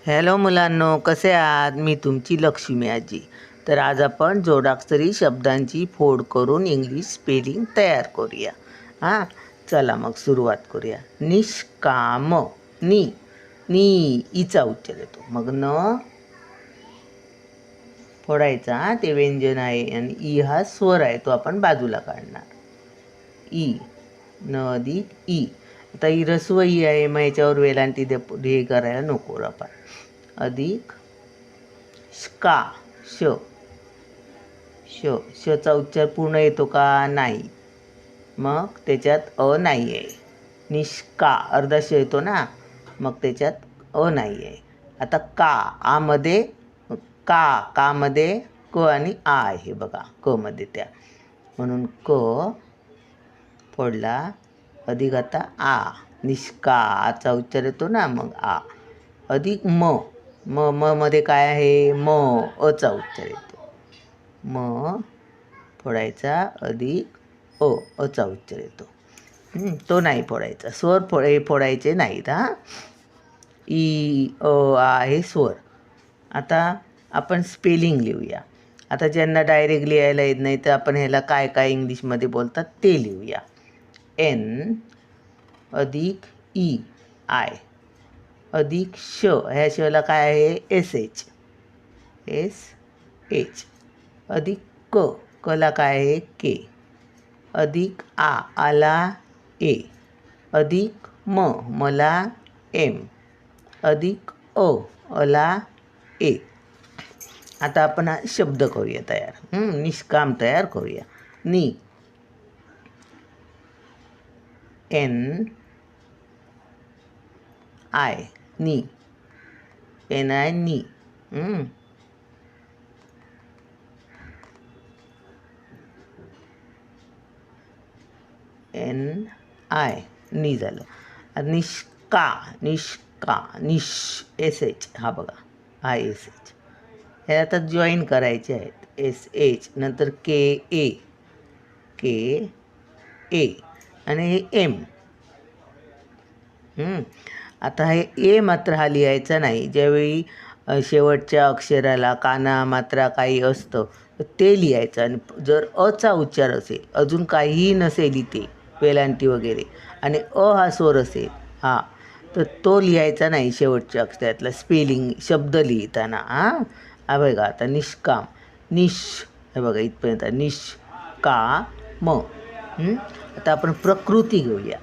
Hello मुलांनो, कसे आहात? मी तुमची लक्ष्मी आजी. तर आज आपण जोडाक्षरी शब्दांची फोड करून इंग्लिश स्पेलिंग तयार करूया. हां, चला मग सुरुवात करूया. निष्काम. नी नी ईचा उच्चार येतो. मग न फोडायचा, ते व्यंजन आहे, आणि ई हा स्वर आहे, तो आपण बाजूला काढणार. ई न अधिक ई. आता ही ऱ्हस्व ई आहे, मग याच्यावर वेलांटी हे करायला नको आपण. अधिक श्का श श शचा उच्चार पूर्ण येतो का? नाही. मग त्याच्यात अ नाही आहे. निष्का अर्धा श येतो ना, मग त्याच्यात अ नाही आहे. आता का आमध्ये कामध्ये क आणि आ आहे बघा, क मध्ये त्या, म्हणून क फोडला. अधिक आता आ, निष्का आचा उच्चार येतो ना, मग आ. अधिक म मध्ये काय आहे? म अचा उच्चार येतो. म फोडायचा, अधिक अचा उच्चार येतो. तो नाही फोडायचा. स्वर फोडायचे नाहीत. हां, ई आ हे स्वर. आता आपण स्पेलिंग लिहूया. आता ज्यांना डायरेक्ट लिहायला येत नाही, तर आपण ह्याला काय काय इंग्लिशमध्ये बोलतात ते लिहूया. एन अधिक ई आय अधिक श, ह्या शला काय आहे? एस एच अधिक कला काय आहे? के. अधिक आला ए. अधिक मला एम. अधिक अला ए. आता आपण हा शब्द करूया तयार. निष्काम तयार करूया. नी एन आय नी एन आय नी. एन आय नी झालं. निष्का निश एस एच, हा बघा, हा एस एच. हे आता जॉईन करायचे आहेत. एस एच नंतर के ए आणि हे एम. आता हे ए मात्र हा लिहायचा नाही. ज्यावेळी शेवटच्या अक्षराला काना मात्रा काही असतं तर ते लिहायचं. आणि जर अचा उच्चार असेल, अजून काहीही नसेल इथे वेलांटी वगैरे, आणि हा स्वर असेल, तर तो लिहायचा नाही शेवटच्या अक्षरातला स्पेलिंग शब्द लिहिताना. हा बघा, आता निष्काम हे बघा इथपर्यंत निष्काम. आता आपण प्रकृती घेऊया.